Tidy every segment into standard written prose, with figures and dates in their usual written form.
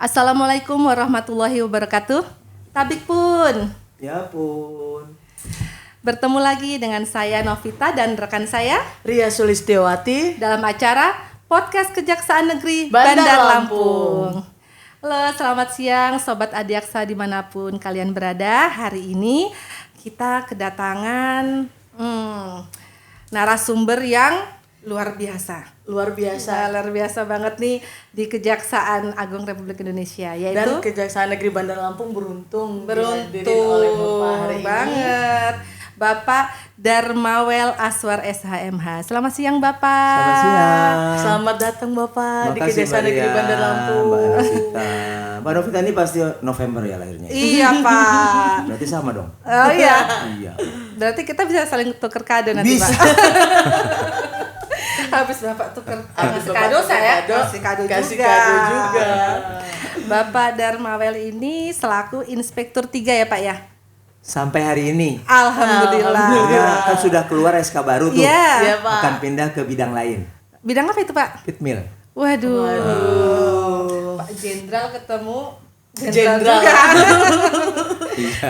Assalamualaikum warahmatullahi wabarakatuh. Tabik pun. Ya pun. Bertemu lagi dengan saya Novita dan rekan saya Ria Sulistiawati dalam acara Podcast Kejaksaan Negeri Bandar Bandar Lampung. Halo, selamat siang Sobat Adiaksa dimanapun kalian berada. Hari ini kita kedatangan narasumber yang luar biasa. luar biasa Luar biasa banget nih di Kejaksaan Agung Republik Indonesia, dan yaitu Kejaksaan Negeri Bandar Lampung beruntung dihadirin oleh Bapak hari ini. banget Bapak Darmawel Aswar SHMH. Selamat siang Bapak. Selamat siang. Selamat datang Bapak di Makasih, Kejaksaan Negeri Maria, Bandar Lampung. Mbak Novita. Mbak Novita ini pasti November ya lahirnya. Iya Pak. Berarti sama dong. Oh iya. Iya. Berarti kita bisa saling tuker kado nanti Bisa. Pak. Habis Bapak tuker Habis ngasih Bapak kado tuker saya kado, kasih kado kado juga. juga. Bapak Darmawel ini selaku Inspektur 3 ya Pak ya. Sampai hari ini. Alhamdulillah. Ya, kan sudah keluar SK baru tuh. Iya. Iya, Pak. Akan pindah ke bidang lain. Bidang apa itu Pak? Pitmil. Waduh. Pak Jenderal ketemu Jenderal. juga. Iya.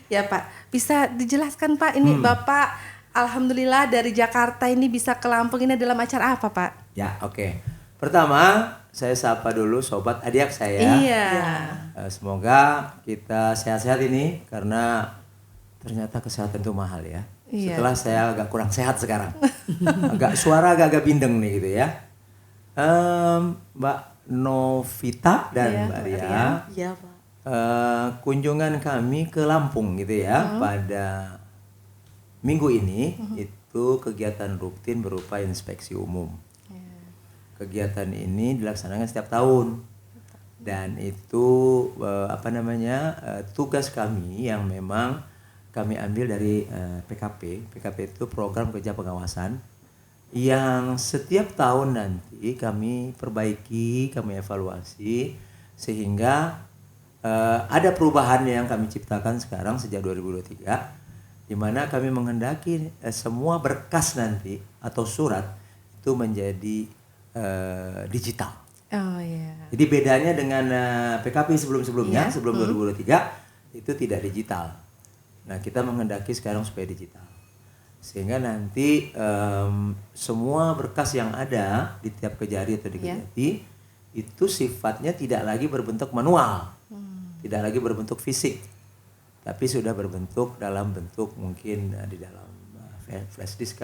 Ya Pak, bisa dijelaskan Pak ini Bapak alhamdulillah dari Jakarta ini bisa ke Lampung ini dalam acara apa Pak? Ya, oke. Pertama, saya sapa dulu sobat Adiak saya. Iya. Semoga kita sehat-sehat ini karena ternyata kesehatan itu mahal ya. Iya. Setelah saya agak kurang sehat sekarang. Suara agak bindeng nih gitu ya. Mbak Novita dan Iya, Mbak Mbak Ria. Iya, Pak. Kunjungan kami ke Lampung gitu ya pada minggu ini itu kegiatan rutin berupa inspeksi umum. Kegiatan ini dilaksanakan setiap tahun dan itu tugas kami yang memang kami ambil dari PKP. PKP itu program kerja pengawasan yang setiap tahun nanti kami perbaiki, kami evaluasi sehingga ada perubahan yang kami ciptakan sekarang sejak 2023 di mana kami menghendaki semua berkas nanti atau surat itu menjadi digital. Oh iya. Jadi bedanya dengan PKP sebelum-sebelumnya, Iya. sebelum 2023 itu tidak digital. Nah, kita menghendaki sekarang supaya digital. Sehingga nanti semua berkas yang ada di tiap Kejari atau di Kejati itu sifatnya tidak lagi berbentuk manual. Tidak lagi berbentuk fisik. Tapi sudah berbentuk dalam bentuk mungkin di dalam flash disk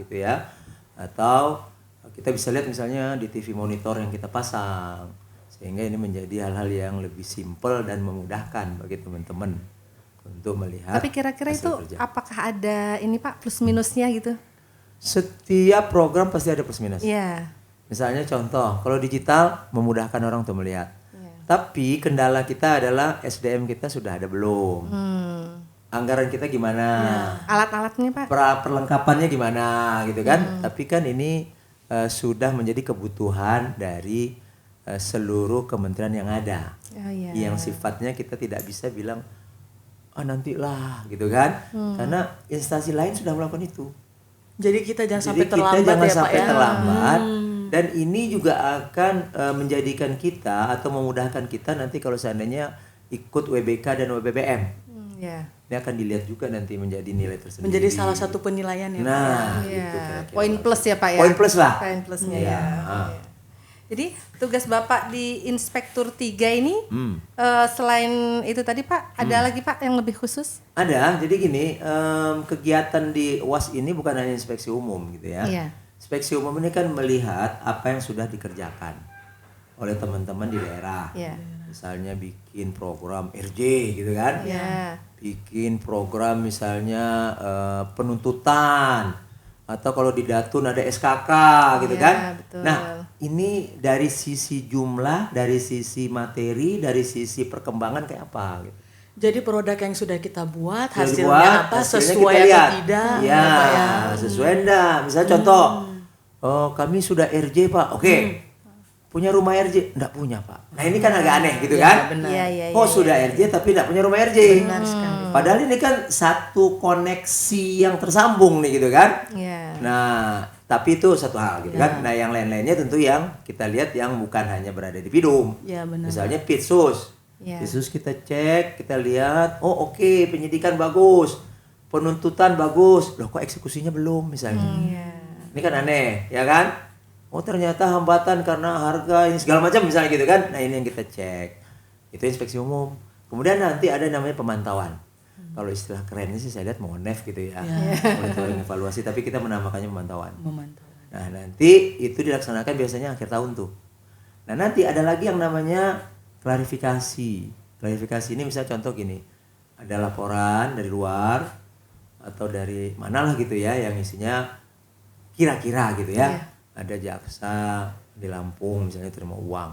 gitu ya. Atau kita bisa lihat misalnya di TV monitor yang kita pasang. Sehingga ini menjadi hal-hal yang lebih simpel dan memudahkan bagi teman-teman untuk melihat. Tapi kira-kira hasil itu kerja. apakah ada ini Pak plus minusnya gitu? Setiap program pasti ada plus minus. Iya. Misalnya contoh, kalau digital memudahkan orang untuk melihat. Tapi kendala kita adalah SDM kita sudah ada belum. Anggaran kita gimana? Alat-alatnya Pak? Perlengkapannya gimana gitu kan? Tapi kan ini sudah menjadi kebutuhan dari seluruh kementerian yang ada. Oh iya. Yang sifatnya kita tidak bisa bilang nantilah gitu kan? Karena instansi lain sudah melakukan itu. Jadi kita jangan Jadi sampai terlambat kita jangan ya, sampai Pak ya. terlambat. Dan ini juga akan menjadikan kita atau memudahkan kita nanti kalau seandainya ikut WBK dan WBBM. Iya. Ini akan dilihat juga nanti menjadi nilai tersendiri. Menjadi salah satu penilaian ya, Pak. Nah, Iya. gitu kira-kira. Poin plus ya Pak ya. Poin plus lah. Poin plusnya Iya. ya. Iya. Jadi tugas Bapak di Inspektur 3 ini selain itu tadi Pak, ada lagi Pak yang lebih khusus? Ada, jadi gini, kegiatan di UAS ini bukan hanya inspeksi umum gitu ya. Iya. Inspeksi umum ini kan melihat apa yang sudah dikerjakan oleh teman-teman di daerah. Iya. Misalnya bikin program RJ gitu kan. Iya. Bikin program misalnya penuntutan atau kalau di Datun ada SKK gitu Iya, kan. betul. Nah, ini dari sisi jumlah, dari sisi materi, dari sisi perkembangan kayak apa gitu. Jadi produk yang sudah kita buat Sudah hasilnya dibuat, apa hasilnya sesuai kita lihat. atau tidak Ya, Pak ya. sesuai enggak. Misalnya contoh, kami sudah RJ Pak, oke. Punya rumah RJ? Enggak punya Pak. Nah ini kan agak aneh gitu kan. Benar. Iya, iya, Oh iya, sudah RJ tapi enggak punya rumah RJ. Benar sekali. Padahal ini kan satu koneksi yang tersambung nih gitu kan. Iya. Nah, tapi itu satu hal gitu kan. Nah, yang lain-lainnya tentu yang kita lihat yang bukan hanya berada di pidum. Ya, benar. Misalnya pitsus. Iya. Pitsus kita cek, kita lihat, oh oke, penyidikan bagus. Penuntutan bagus. Loh kok eksekusinya belum misalnya. Iya. Ini kan aneh, ya kan? Oh ternyata hambatan karena harga ini segala macam misalnya gitu kan. Nah, ini yang kita cek. Itu inspeksi umum. Kemudian nanti ada namanya pemantauan. Kalau istilah kerennya sih saya lihat monef gitu ya. Monitoring evaluasi, tapi kita menamakannya pemantauan. Nah, nanti itu dilaksanakan biasanya akhir tahun tuh. Nah, nanti ada lagi yang namanya klarifikasi. Klarifikasi ini misalnya contoh gini. Ada laporan dari luar atau dari manalah gitu ya yang isinya kira-kira gitu ya. Ada jaksa di Lampung misalnya terima uang.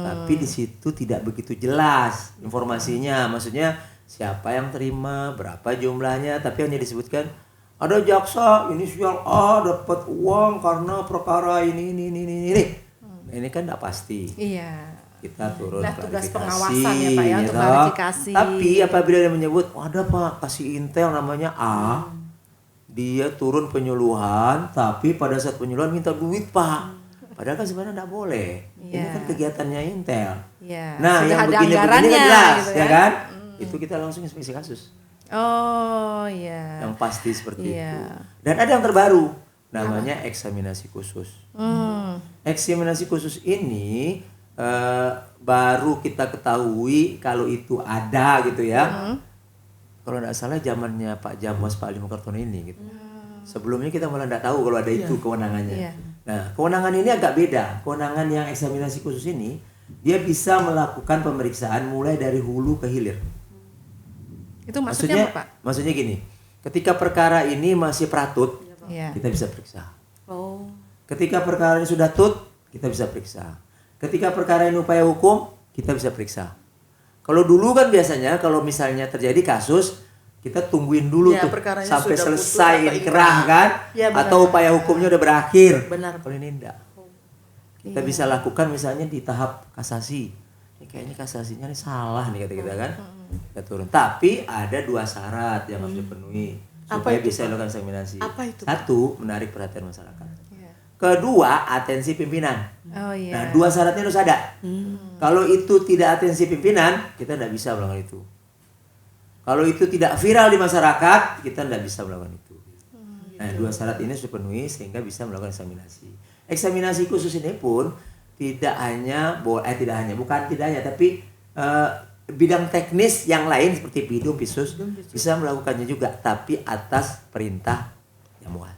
Tapi di situ tidak begitu jelas informasinya. Maksudnya siapa yang terima, berapa jumlahnya, tapi hanya disebutkan ada jaksa inisial A dapat uang karena perkara ini. Nah, ini kan tidak pasti. Iya. Kita turun Nah, tugas klarifikasi, pengawasan ya Pak ya untuk gitu. klarifikasi. Tapi apabila dia menyebut, ada Pak kasih intel namanya A, dia turun penyuluhan, tapi pada saat penyuluhan minta duit Pak. Padahal kan sebenarnya tidak boleh. Ini kan kegiatannya intel. Iya. Nah, Sudah yang ada begini-begini anggarannya kan jelas, gitu ya kan? Itu kita langsung inspeksi kasus. Oh iya. Yang pasti seperti Iya. itu. Dan ada yang terbaru, namanya eksaminasi khusus. Eksaminasi khusus ini baru kita ketahui kalau itu ada gitu ya. Kalau tidak salah zamannya Pak Jamwas, Pak Ali Mukartono ini gitu. Sebelumnya kita malah tidak tahu kalau ada itu kewenangannya. Iya. Nah, kewenangan ini agak beda. Kewenangan yang eksaminasi khusus ini, dia bisa melakukan pemeriksaan mulai dari hulu ke hilir. Itu maksudnya apa Pak? Maksudnya gini, ketika perkara ini masih pratut, Iya. kita bisa periksa. Oh. Ketika perkara ini sudah tut, kita bisa periksa. Ketika perkara ini upaya hukum, kita bisa periksa. Kalau dulu kan biasanya kalau misalnya terjadi kasus, kita tungguin dulu Ya, tuh perkaranya sampai sudah selesai putus atau inkrah inkrah. kan, Ya, benar. atau upaya hukumnya udah berakhir. Benar. Kalau ini enggak. Kita bisa lakukan misalnya di tahap kasasi. Ini kayaknya kasasinya ini salah nih kata kita kan. Kita turun. Tapi ada 2 syarat yang harus dipenuhi supaya bisa dilakukan eksaminasi. Apa itu? 1, menarik perhatian masyarakat. Iya. Kedua, atensi pimpinan. Oh iya. Nah, 2 syaratnya harus ada. Kalau itu tidak atensi pimpinan, kita tidak bisa melakukan itu. Kalau itu tidak viral di masyarakat, kita tidak bisa melakukan itu. Nah, 2 syarat ini harus dipenuhi sehingga bisa melakukan eksaminasi. Eksaminasi khusus ini pun tidak hanya tapi bidang teknis yang lain seperti bidum, pisus bisa melakukannya juga, tapi atas perintah Jamwas.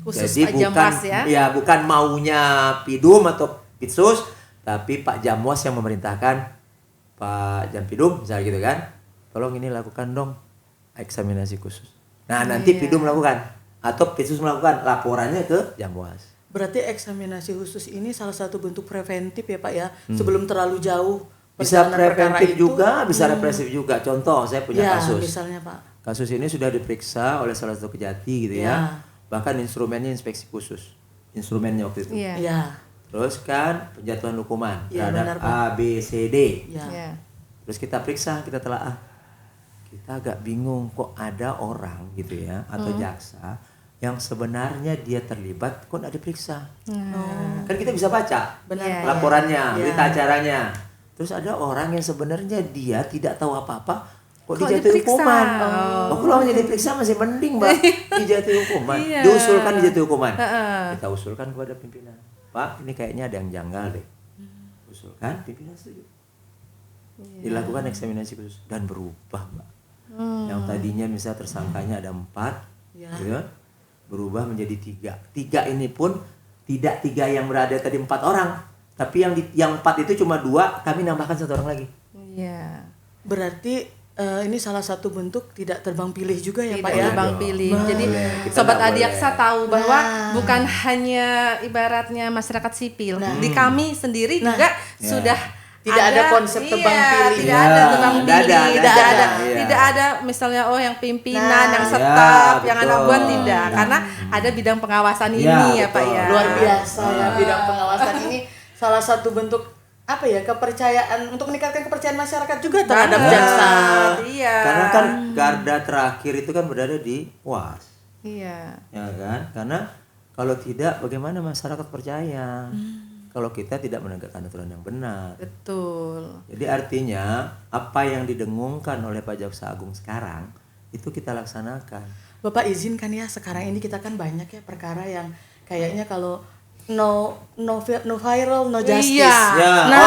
Khusus Jadi Pak Jamwas ya. bukan maunya Pidum atau Pitsus, tapi Pak Jamwas yang memerintahkan Pak Jampidum misalnya gitu kan. Tolong ini lakukan dong eksaminasi khusus. Nah, nanti Pidum melakukan atau Pitsus melakukan, laporannya ke Jamwas. Berarti eksaminasi khusus ini salah satu bentuk preventif ya Pak ya, sebelum terlalu jauh. Bisa perjalanan perkara preventif itu. juga, bisa represif juga. Contoh, saya punya Ya, kasus. misalnya Pak. Kasus ini sudah diperiksa oleh salah satu kejati gitu ya. Bahkan instrumennya inspeksi khusus. Instrumennya waktu itu. Iya. Ya. Terus kan penjatuhan hukuman Ya, benar, terhadap Pak. A, B, C, D. Ya. Iya. Terus kita periksa, kita telaah. Kita agak bingung kok ada orang gitu ya atau jaksa yang sebenarnya dia terlibat kok nggak diperiksa. Kan kita bisa baca Benar. laporannya, Iya. berita acaranya. Terus ada orang yang sebenarnya dia tidak tahu apa-apa kok Kok dijatuhi diperiksa? hukuman. Oh. Kalau hanya diperiksa masih mending, Mbak. Dijatuhi hukuman. Iya. Diusulkan dijatuhi hukuman. Heeh. Kita usulkan kepada pimpinan. Pak, ini kayaknya ada yang janggal deh. Usulkan, pimpinan setuju. Dilakukan eksaminasi khusus dan berubah, Mbak. Yang tadinya misalnya tersangkanya ada 4, Ya. gitu kan? Berubah menjadi 3. 3 ini pun tidak 3 yang berada tadi 4 orang, tapi yang 4 itu cuma 2, kami nambahkan 1 orang lagi. Iya. Berarti ini salah satu bentuk tidak terbang pilih juga ya Pak Tidak ya. terbang pilih. Jadi Kita Sobat nggak Adiaksa boleh. tahu bahwa bukan hanya ibaratnya masyarakat sipil. Di kami sendiri juga sudah Tidak ada konsep tebang pilih. Tidak ada tebang Tidak pilih. ada, Tidak ada. iya. Tidak ada misalnya yang pimpinan, Nah, yang iya, staf, yang betul. anak buah tidak. Karena ada bidang pengawasan Iya, ini ya Pak betul. ya. Luar biasa ya bidang pengawasan ini salah satu bentuk apa ya, kepercayaan, untuk meningkatkan kepercayaan masyarakat juga terhadap jaksa. Iya. Karena kan garda terakhir itu kan berada di UAS. Iya. Ya kan? Karena kalau tidak bagaimana masyarakat percaya? Kalau kita tidak menegakkan aturan yang benar. Betul. Jadi artinya apa yang didengungkan oleh Pak Jaksa Agung sekarang itu kita laksanakan. Bapak izinkan ya, sekarang ini kita kan banyak ya perkara yang kayaknya kalau no viral, no justice. Iya. Ya, Nah,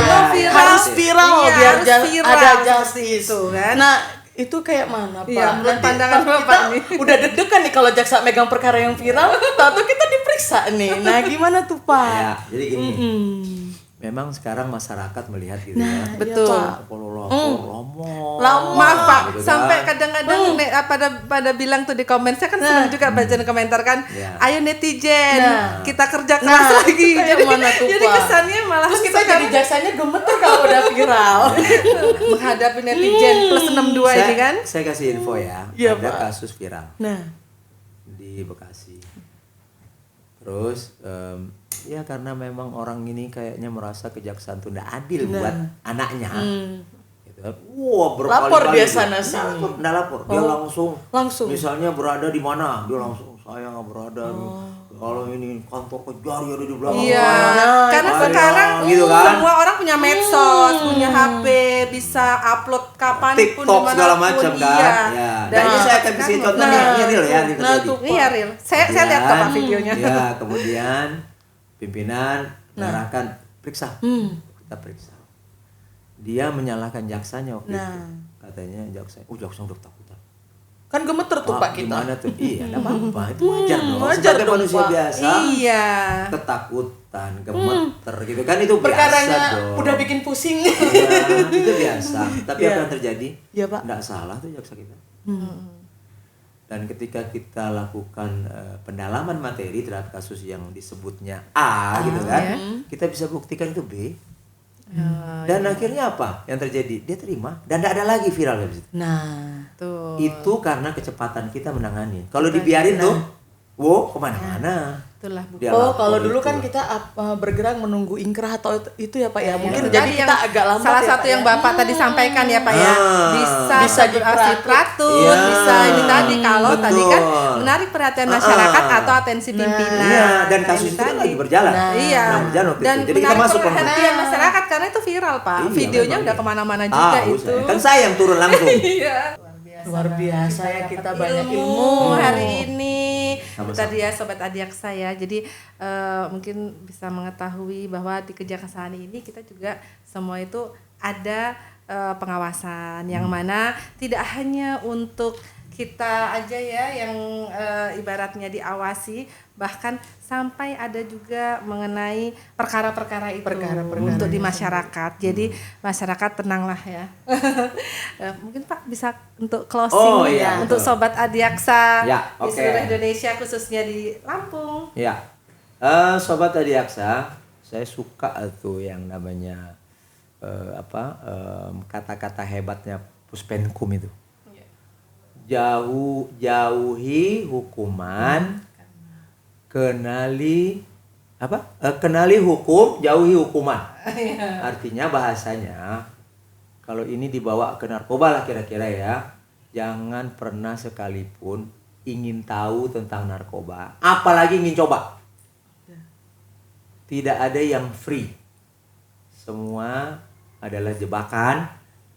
no viral. harus viral Iya, biar harus viral, ada seperti justice. itu, kan? Nah, itu kayak mana, Pak? Iya, menurut Nanti pandangan kita Bapak nih. udah deg-degan nih kalau jaksa megang perkara yang viral, tahu kita diperiksa nih. Nah, gimana tuh, Pak? Ya, jadi gini. Memang sekarang masyarakat melihat gitu ya. Betul. Kalau lama. Maaf Pak, gitu kan. sampai kadang-kadang pada bilang tuh di komen, saya kan senang juga baca komentar kan. Ya. Ayo netizen, Nah. kita kerja keras lagi. itu kayak mana tuh, Jadi Pak? kesannya malah Terus kita jadi jaksanya gemeter kalau udah viral. menghadapi netizen plus 62 ini kan. Saya kasih info ya. Iya, Ada Pak. kasus viral Nah, di Bekasi. Terus ya karena memang orang ini kayaknya merasa kejaksaan itu tidak adil buat anaknya. Gitu. Wah, Lapor dia gitu. sana sini. Nggak lapor, dia langsung. Misalnya berada di mana, dia langsung saya nggak berada. Kalau ini kantor Kejari ada di belakang. Iya, saya. karena Saya, sekarang gitu kan. semua orang punya medsos, punya HP, bisa upload kapanpun TikTok segala dimanapun. macam kan. Iya. Ya. Dan Dan ini saya akan kasih contohnya ini real ya. Ini nah terjadi. tuh, Iya real. Saya lihat kok Pak videonya. Ya, kemudian pimpinan mengarahkan periksa. Kita periksa. Dia menyalahkan jaksanya waktu itu. Katanya jaksa udah takutan. Kan gemeter tuh Pak kita. Gimana tuh? Iya, enggak apa-apa. Itu wajar dong. wajar Sebagai dong, manusia Pak. biasa. Iya. Ketakutan, gemeter gitu kan itu biasa Perkaranya dong. udah bikin pusing. Iya, itu biasa. Tapi Iya. apa yang terjadi? Iya, Pak. Enggak salah tuh jaksa kita. Dan ketika kita lakukan pendalaman materi terhadap kasus yang disebutnya A gitu kan, kita bisa buktikan itu B. Dan akhirnya apa yang terjadi? Dia terima dan tidak ada lagi viral dari situ. Nah, Tuh. Itu karena kecepatan kita menangani. Kalau dibiarin tuh, wow kemana-mana. Itulah Bu. Dia oh lapor kalau dulu itu. kan kita bergerak menunggu ingkrah atau itu ya Pak ya. Mungkin Itu jadi tadi kita yang agak lambat salah ya, satu Pak, yang ya. Bapak tadi sampaikan ya Pak ya. Bisa Bisa dipratut, Iya. bisa ini tadi kalau Betul. tadi kan menarik perhatian masyarakat atau atensi pimpinan. Iya, dan Nah, kasus ini itu kan tadi. lagi berjalan. Iya. Nah, berjalan waktu Dan itu. Jadi kita menarik masuk langsung. perhatian masyarakat karena itu viral Pak. Iya, Videonya memang udah iya. kemana-mana juga Tahu itu. saya. Kan saya yang turun langsung. Iya. Luar biasa ya kita banyak ilmu ilmu. hari ini. Sama-sama. Tadi ya Sobat Adiaksa ya. Jadi mungkin bisa mengetahui bahwa di kejaksaan ini kita juga semua itu ada pengawasan yang mana tidak hanya untuk kita aja ya yang ibaratnya diawasi, bahkan sampai ada juga mengenai perkara-perkara itu untuk di masyarakat. Jadi masyarakat tenanglah ya. Mungkin Pak bisa untuk closing iya, untuk betul. Sobat Adiaksa Ya, di oke. seluruh Indonesia khususnya di Lampung. Ya, Sobat Adiaksa, saya suka tuh yang namanya kata-kata hebatnya Puspenkum itu. Jauhi hukuman, kenali hukum, jauhi hukuman. Artinya bahasanya, kalau ini dibawa ke narkoba lah kira-kira ya, jangan pernah sekalipun ingin tahu tentang narkoba, apalagi ingin coba. Tidak ada yang free. Semua adalah jebakan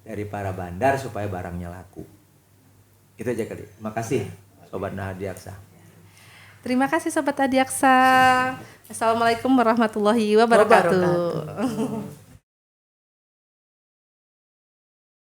dari para bandar supaya barangnya laku. Itu aja kali. Makasih Sobat Adiaksa. Terima kasih Sobat Adiaksa. Assalamualaikum warahmatullahi wabarakatuh.